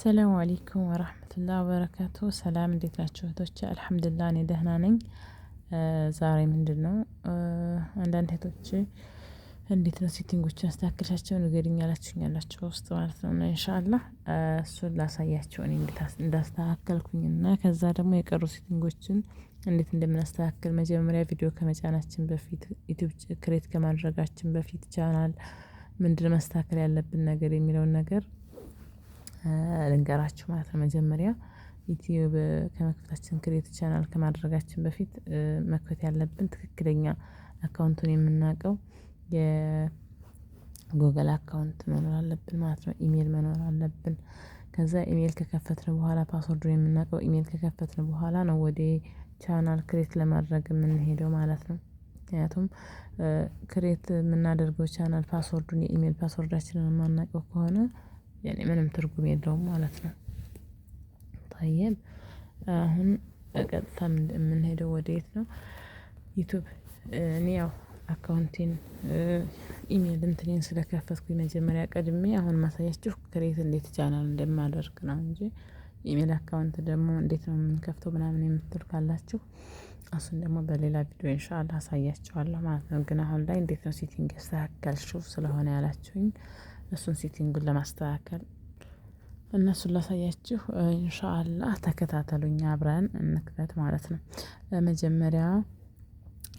ሰላም አለይኩም ወራህመቱላሂ ወበረካቱ። ሰላም እንዴት ናችሁ እህቶቼ? አልሐምዱሊላህ እኔ ደህና ነኝ። ዛሬ ምንድነው አንዳንድ እህቶቼ እንዴት ነው ሴቲንጎችን አስተካክላቸው ንገሪኝ ያላችሁኝ ያላችሁ በውስጥ ማለት ነው። እና ኢንሻአላህ እሱን ላሳያችሁ እኔ እንዴት እንዳስተካከልኩኝ እና ከዛ ደግሞ የቀሩ ሴቲንጎችን እንዴት እንደምናስተካክል መጀመሪያ ቪዲዮ ከመጫናችን በፊት ዩቲዩብ ክሬት ከማድረጋችን በፊት ቻናል ምንድነው ማስተካከል ያለብን ነገር የሚለውን ነገር ልንገራችሁ ማለት ነው። መጀመሪያ ዩቲዩብ ከመክፈታችን ክሬት ቻናል ከማድረጋችን በፊት መክፈት ያለብን ትክክለኛ አካውንቱን የምናውቀው የጎግል አካውንት መኖር አለብን ማለት ነው። ኢሜል መኖር አለብን። ከዛ ኢሜል ከከፈትን በኋላ ፓስወርዱን የምናውቀው ኢሜል ከከፈትን በኋላ ነው ወደ ቻናል ክሬት ለማድረግ የምንሄደው ማለት ነው። ምክንያቱም ክሬት የምናደርገው ቻናል ፓስወርዱን የኢሜል ፓስወርዳችንን የማናውቀው ከሆነ ያኔ ምንም ትርጉም የለውም ማለት ነው። طيب አሁን ቀጥታ የምንሄደው ወዴት ነው? ዩቲዩብ እኔ ያው አካውንቴን ኢሜል እንትኔን ስለከፈትኩኝ መጀመሪያ ቀድሜ አሁን ማሳያችሁ ክሬት እንዴት ቻናል እንደማደርግ ነው እንጂ ኢሜል አካውንት ደግሞ እንዴት ነው የምንከፍተው ምናምን የምትሉ ካላችሁ እሱን ደግሞ በሌላ ቪዲዮ ኢንሻአላህ አሳያችኋለሁ ማለት ነው። ግን አሁን ላይ እንዴት ነው ሴቲንግ ያስተካከልሽው ስለሆነ ያላችሁኝ እሱን ሴቲንጉን ለማስተካከል እነሱን ላሳያችሁ ኢንሻአላህ ተከታተሉኝ አብረን እንክፈት ማለት ነው። መጀመሪያ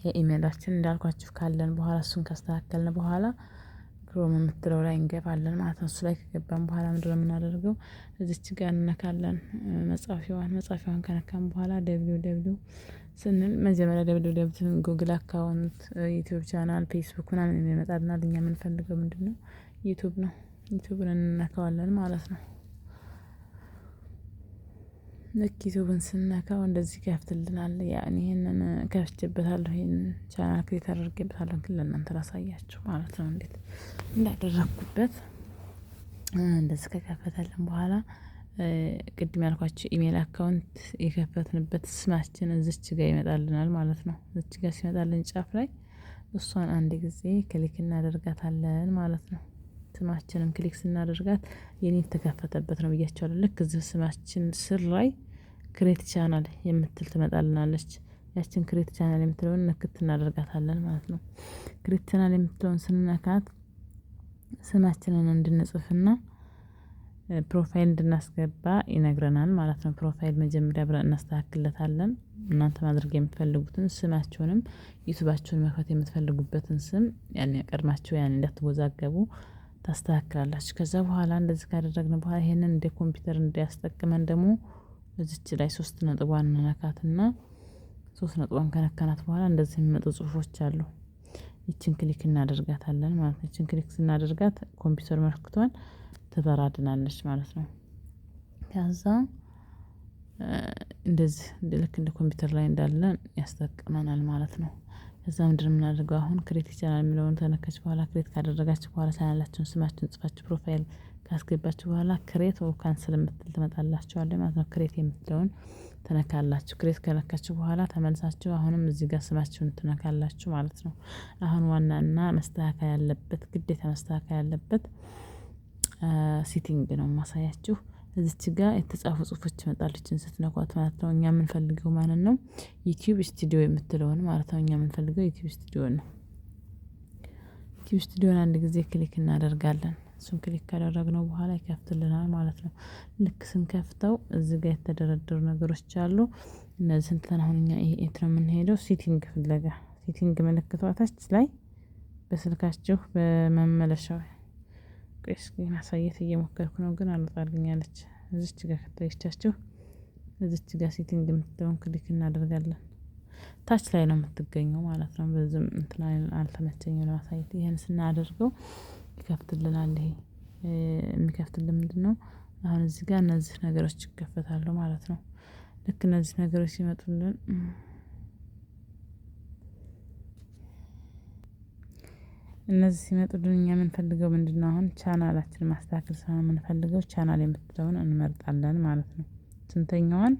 የኢሜላችን እንዳልኳችሁ ካለን በኋላ እሱን ካስተካከልን በኋላ ክሮም የምትለው ላይ እንገባለን ማለት ነው። እሱ ላይ ከገባን በኋላ ምንድነው የምናደርገው? እዚች ጋር እንነካለን መጻፊያዋን ከነካን በኋላ www ስንል መጀመሪያ www ጉግል አካውንት ዩቲዩብ ቻናል ፌስቡክ ምናምን ይመጣልናል። እኛ የምንፈልገው ምንድነው? ዩቲዩብ ነው። ዩቲዩብን እንነካዋለን ማለት ነው። ልክ ዩቲዩብን ስንነካው እንደዚህ ይከፍትልናል። ያኔ ይሄንን ከፍቼበታለሁ ይሄንን ቻናል ክሬት አድርጌበታለሁ ግን ለእናንተ ላሳያችሁ ማለት ነው እንዴት እንዳደረኩበት። እንደዚህ ከከፈተልን በኋላ ቅድም ያልኳችሁ ኢሜል አካውንት የከፈትንበት ስማችን እዚች ጋር ይመጣልናል ማለት ነው። እዚች ጋር ሲመጣልን ጫፍ ላይ እሷን አንድ ጊዜ ክሊክ እናደርጋታለን ማለት ነው። ስማችንን ክሊክ ስናደርጋት የኔ የተከፈተበት ነው ብያቸዋለሁ። ልክ እዚህ ስማችን ስር ላይ ክሬት ቻናል የምትል ትመጣልናለች። ያችን ክሬት ቻናል የምትለውን ንክት እናደርጋታለን ማለት ነው። ክሬት ቻናል የምትለውን ስንነካት ስማችንን እንድንጽፍና ፕሮፋይል እንድናስገባ ይነግረናል ማለት ነው። ፕሮፋይል መጀመሪያ ብለን እናስተካክለታለን። እናንተ ማድረግ የምትፈልጉትን ስማችሁንም ዩቲዩባችሁን መክፈት የምትፈልጉበትን ስም ያን ቀድማችሁ ያን እንዳትወዛገቡ ታስተካክላላችሁ። ከዛ በኋላ እንደዚህ ካደረግን በኋላ ይሄንን እንደ ኮምፒውተር እንዲያስጠቅመን ደግሞ እዚች ላይ 3 ነጥቧን እንነካትና 3 ነጥቧን ከነካናት በኋላ እንደዚህ የሚመጡ ጽሁፎች አሉ። ይችን ክሊክ እናደርጋታለን ማለት ነው። ይችን ክሊክ ስናደርጋት ኮምፒውተር ምልክቷን ትበራልናለች ማለት ነው። ከዛ እንደዚህ ልክ እንደ ኮምፒውተር ላይ እንዳለን ያስጠቅመናል ማለት ነው። ከዛ ምንድነው የምናደርገው? አሁን ክሬት ቻናል የሚለውን ተነካች በኋላ ክሬት ካደረጋችሁ በኋላ ቻናላችሁን ስማችሁን ጽፋችሁ ፕሮፋይል ካስገባችሁ በኋላ ክሬት ኦር ካንስል የምትል ትመጣላችኋለች ማለት ነው። ክሬት የምትለውን ትነካላችሁ። ክሬት ከነካችሁ በኋላ ተመልሳችሁ አሁንም እዚህ ጋር ስማችሁን ትነካላችሁ ማለት ነው። አሁን ዋናና መስተካከል ያለበት ግዴታ መስተካከል ያለበት ሴቲንግ ነው የማሳያችሁ። እዚች ጋር የተጻፉ ጽሁፎች ይመጣሉችን ስትነኳት ማለት ነው። እኛ የምንፈልገው ማለት ነው ዩቲዩብ ስቱዲዮ የምትለውን ማለት ነው። እኛ የምንፈልገው ዩቲዩብ ስቱዲዮ ነው። ዩቲዩብ ስቱዲዮን አንድ ጊዜ ክሊክ እናደርጋለን። እሱን ክሊክ ካደረግነው በኋላ ይከፍትልናል ማለት ነው። ልክ ስንከፍተው እዚህ ጋር የተደረደሩ ነገሮች አሉ። እነዚህን ትተን አሁን እኛ ይሄ የት ነው የምንሄደው? ሴቲንግ ፍለጋ። ሴቲንግ ምልክቷ ታች ላይ በስልካችሁ በመመለሻው እስኪ ማሳየት እየሞከርኩ ነው ግን አልወጣልኛለች። እዚች ጋር ከተይቻችሁ እዚች ጋር ሴቲንግ የምትለውን ክሊክ እናደርጋለን። ታች ላይ ነው የምትገኘው ማለት ነው። በዝም እንትን አልተመቸኝም ለማሳየት። ይሄን ስናደርገው ይከፍትልናል። ይሄ የሚከፍትልን ምንድነው? አሁን እዚህ ጋር እነዚህ ነገሮች ይከፈታሉ ማለት ነው። ልክ እነዚህ ነገሮች ሲመጡልን እነዚህ ሲመጡልን እኛ የምንፈልገው ምንድነው? አሁን ቻናላችንን ማስተካከል ስለሆነ የምንፈልገው ቻናል የምትለውን እንመርጣለን ማለት ነው። ስንተኛዋን?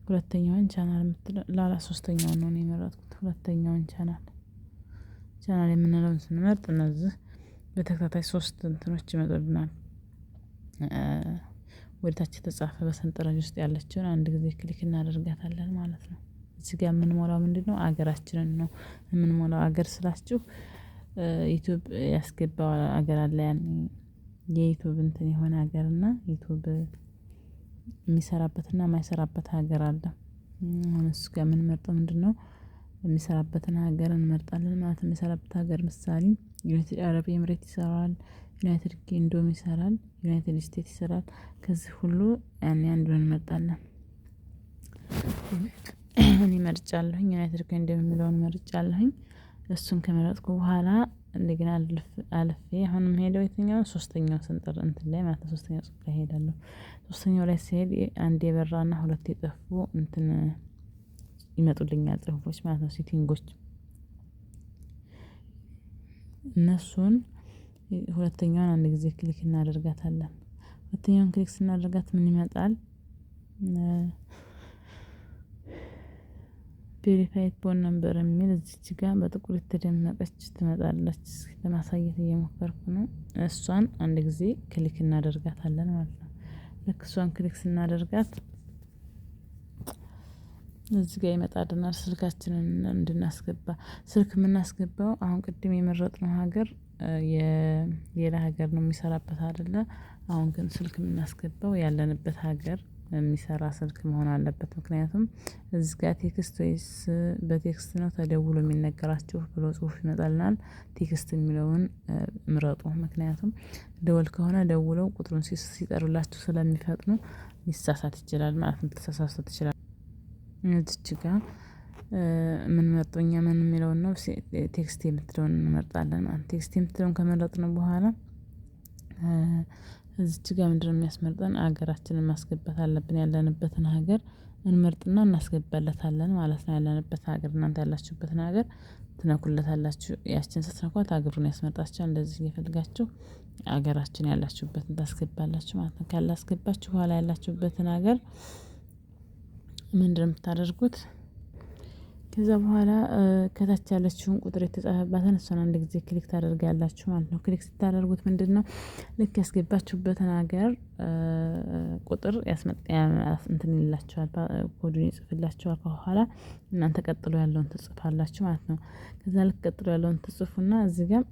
ሁለተኛዋን ቻናል የምትለው ሶስተኛውን ነው የመረጥኩት። ሁለተኛውን ቻናል የምንለውን ስንመርጥ እነዚህ በተከታታይ 3 እንትኖች ይመጡልናል። ወደታች የተጻፈ በሰንጠረዥ ውስጥ ያለችውን አንድ ጊዜ ክሊክ እናደርጋታለን ማለት ነው። እዚህ ጋር የምንሞላው ምንድነው? አገራችንን ነው የምንሞላው። አገር ስላችሁ ዩቲዩብ ያስገባው አገር አለ ያኔ የዩቲዩብ እንትን የሆነ ሀገር እና ዩቲዩብ የሚሰራበትና የማይሰራበት ሀገር አለ። አሁን እሱ ጋር የምንመርጠው ምንድነው? የሚሰራበትን ሀገር እንመርጣለን ማለት ነው። የሚሰራበት ሀገር ምሳሌ ዩናይትድ አረብ ኤምሬት ይሰራል፣ ዩናይትድ ኪንግዶም ይሰራል፣ ዩናይትድ ስቴትስ ይሰራል። ከዚህ ሁሉ ያኔ አንዱን እንመርጣለን። እኔ መርጫለሁኝ ዩናይትድ ኪንግደም የሚለውን መርጫለሁኝ። እሱን ከመረጥኩ በኋላ እንደገና አልፌ አሁን የምሄደው የትኛው ሶስተኛው ስንጥር እንትን ላይ ማለት ነው። ሶስተኛው ጽሁፍ ላይ እሄዳለሁ። ሶስተኛው ላይ ሲሄድ አንድ የበራና ሁለት የጠፉ እንትን ይመጡልኛል ጽሁፎች ማለት ነው። ሴቲንጎች እነሱን ሁለተኛውን አንድ ጊዜ ክሊክ እናደርጋታለን። ሁለተኛውን ክሊክ ስናደርጋት ምን ይመጣል? ቬሪፋይድ ፎን ነምበር የሚል እዚች ጋር በጥቁር የተደመቀች ትመጣለች። ለማሳየት እየሞከርኩ ነው። እሷን አንድ ጊዜ ክሊክ እናደርጋታለን ማለት ነው። ልክ እሷን ክሊክ ስናደርጋት እዚህ ጋር ይመጣልናል ስልካችንን እንድናስገባ። ስልክ የምናስገባው አሁን ቅድም የመረጥነው ሀገር የሌላ ሀገር ነው የሚሰራበት አይደለ? አሁን ግን ስልክ የምናስገባው ያለንበት ሀገር የሚሰራ ስልክ መሆን አለበት። ምክንያቱም እዚህ ጋር ቴክስት ወይስ በቴክስት ነው ተደውሎ የሚነገራችሁ ብሎ ጽሁፍ ይመጣልናል። ቴክስት የሚለውን ምረጡ። ምክንያቱም ደወል ከሆነ ደውለው ቁጥሩን ሲጠሩላችሁ ስለሚፈጥኑ ሊሳሳት ይችላል ማለት ነው። ልትሳሳቱ ትችላላችሁ። እዚች ጋር የምንመርጠው እኛ ምን የሚለውን ነው? ቴክስት የምትለውን እንመርጣለን ማለት ነው። ቴክስት የምትለውን ከመረጥን በኋላ እዚች ጋር ምንድነው የሚያስመርጠን? ሀገራችንን ማስገባት አለብን። ያለንበትን ሀገር እንመርጥና እናስገባለታለን ማለት ነው። ያለንበት ሀገር እናንተ ያላችሁበትን ሀገር ትነኩለታላችሁ። ያችን ስትነኳት ሀገሩን ያስመርጣችኋል። እንደዚህ እየፈልጋችሁ ሀገራችን ያላችሁበትን ታስገባላችሁ ማለት ነው። ካላስገባችሁ በኋላ ያላችሁበትን ሀገር ምንድነው የምታደርጉት? ከዛ በኋላ ከታች ያለችውን ቁጥር የተጻፈባትን እሷን አንድ ጊዜ ክሊክ ታደርጋላችሁ ማለት ነው። ክሊክ ስታደርጉት ምንድነው ልክ ያስገባችሁበትን ሀገር ቁጥር እንትን ይላችኋል፣ ኮዱን ይጽፍላችኋል ከኋላ። እናንተ ቀጥሎ ያለውን ትጽፋላችሁ ማለት ነው። ከዛ ልክ ቀጥሎ ያለውን ትጽፉና እዚህ ጋር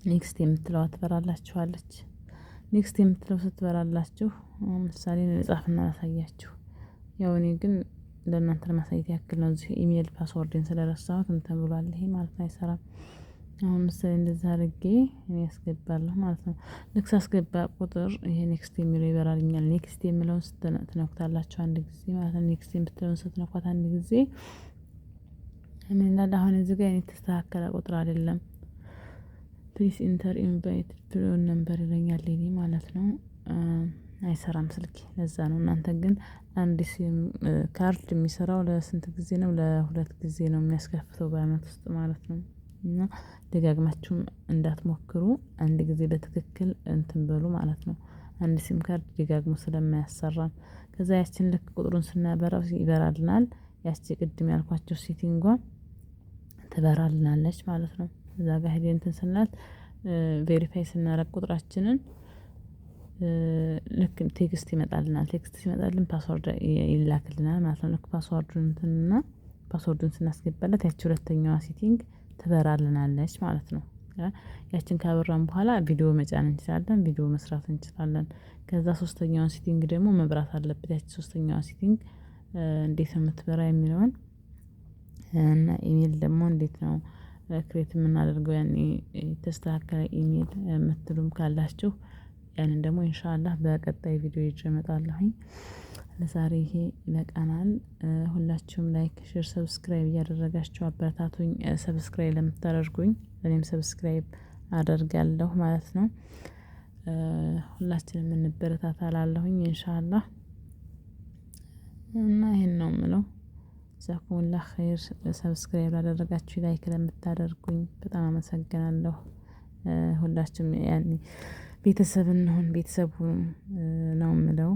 ኔክስት የምትለዋ ትበራላችኋለች። ኔክስት የምትለው ስትበራላችሁ ምሳሌ ልጻፍና ላሳያችሁ። ያው እኔ ግን ለእናንተ ለማሳየት ያክል ነው። እዚህ ኢሜል ፓስወርድን ስለረሳሁት እንትን ብሏል ይሄ ማለት ነው፣ አይሰራም። አሁን ምሳሌ እንደዛ አድርጌ እኔ ያስገባለሁ ማለት ነው። ልክ ሳስገባ ቁጥር ይሄ ኔክስት የሚለው ይበራልኛል። ኔክስት የሚለውን ትነኩታላችሁ አንድ ጊዜ ማለት ነው። ኔክስት የምትለውን ስትነኳት አንድ ጊዜ ምን ይላል? አሁን እዚህ ጋር የተስተካከለ ቁጥር አይደለም። ፕሊስ ኢንተር ኢንቫይት ፎን ነምበር ይለኛል ይሄ ማለት ነው። አይሰራም ስልኬ፣ ለዛ ነው። እናንተ ግን አንድ ሲም ካርድ የሚሰራው ለስንት ጊዜ ነው? ለሁለት ጊዜ ነው የሚያስከፍተው በአመት ውስጥ ማለት ነው። እና ደጋግማችሁም እንዳትሞክሩ፣ አንድ ጊዜ በትክክል እንትን በሉ ማለት ነው። አንድ ሲም ካርድ ደጋግሞ ስለማያሰራን። ከዛ ያችን ልክ ቁጥሩን ስናበራው ይበራልናል። ያቺ ቅድም ያልኳቸው ሴቲንጓ ትበራልናለች ማለት ነው። እዛ ጋር ሄደን እንትን ስንላት ቬሪፋይ ስናረግ ቁጥራችንን ልክ ቴክስት ይመጣልናል። ቴክስት ሲመጣልን ፓስወርድ ይላክልናል ማለት ነው። ልክ ፓስወርዱን ስናስገባለት ያቺ ሁለተኛዋ ሴቲንግ ትበራልናለች ማለት ነው። ያችን ካበራን በኋላ ቪዲዮ መጫን እንችላለን፣ ቪዲዮ መስራት እንችላለን። ከዛ ሶስተኛዋን ሴቲንግ ደግሞ መብራት አለበት። ያቺ ሶስተኛዋ ሴቲንግ እንዴት ነው የምትበራ የሚለውን እና ኢሜል ደግሞ እንዴት ነው ክሬት የምናደርገው ያኔ የተስተካከለ ኢሜል የምትሉም ካላችሁ ያንን ደግሞ ኢንሻአላህ በቀጣይ ቪዲዮ ይዤ እመጣለሁኝ። ለዛሬ ይሄ ይበቃናል። ሁላችሁም ላይክ፣ ሼር፣ ሰብስክራይብ እያደረጋችሁ አበረታቱኝ። ሰብስክራይብ ለምታደርጉኝ እኔም ሰብስክራይብ አደርጋለሁ ማለት ነው። ሁላችንም እንበረታታ እላለሁኝ ኢንሻአላህ። እና ይሄን ነው የምለው። ጀዛኩሙላህ ኸይር። ሰብስክራይብ ላደረጋችሁ፣ ላይክ ለምታደርጉኝ በጣም አመሰግናለሁ። ሁላችሁም ያኔ ቤተሰብ እንሁን፣ ቤተሰብ ሁኑ ነው የምለው።